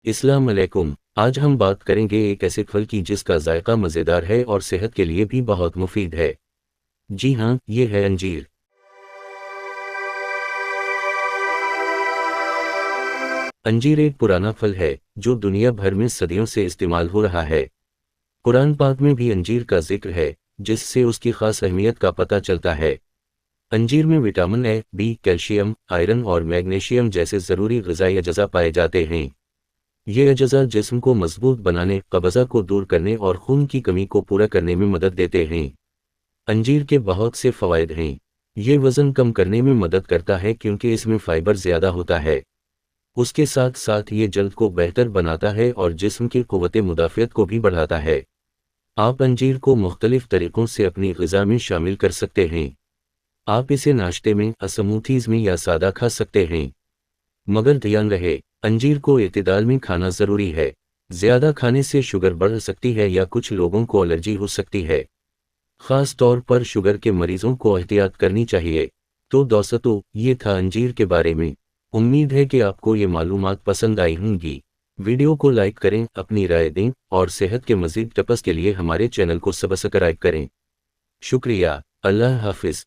अस्सलाम वालेकुम। आज हम बात करेंगे एक ऐसे फल की जिसका जायका मज़ेदार है और सेहत के लिए भी बहुत मुफीद है। जी हाँ, ये है अंजीर। अंजीर एक पुराना फल है जो दुनिया भर में सदियों से इस्तेमाल हो रहा है। कुरान पाक में भी अंजीर का जिक्र है, जिससे उसकी खास अहमियत का पता चलता है। अंजीर में vitamin A, B, calcium, iron और मैग्नीशियम जैसे ज़रूरी ग़िज़ाई अज़ा पाए जाते हैं। ये अज़ा जिस्म को मजबूत बनाने, कब्ज़ा को दूर करने और खून की कमी को पूरा करने में मदद देते हैं। अंजीर के बहुत से फ़वाइद हैं। ये वज़न कम करने में मदद करता है क्योंकि इसमें फ़ाइबर ज़्यादा होता है। उसके साथ साथ ये जल्द को बेहतर बनाता है और जिस्म की क़ुव्वत मुदाफ़ियत को भी बढ़ाता है। आप अंजीर को मुख्तलिफ़ तरीक़ों से अपनी ग़िज़ा में शामिल कर सकते हैं। आप इसे नाश्ते में, स्मूथीज़ में या सादा खा सकते हैं। मगर ध्यान रहे, अंजीर को एतदाल में खाना ज़रूरी है। ज़्यादा खाने से शुगर बढ़ सकती है या कुछ लोगों को एलर्जी हो सकती है। ख़ास तौर पर शुगर के मरीजों को एहतियात करनी चाहिए। तो दोस्तों, ये था अंजीर के बारे में। उम्मीद है कि आपको ये मालूमात पसंद आई होंगी। वीडियो को लाइक करें, अपनी राय दें और सेहत के मज़ीद टिप्स के लिए हमारे चैनल को सब्सक्राइब करें। शुक्रिया। अल्लाह हाफ़िज़।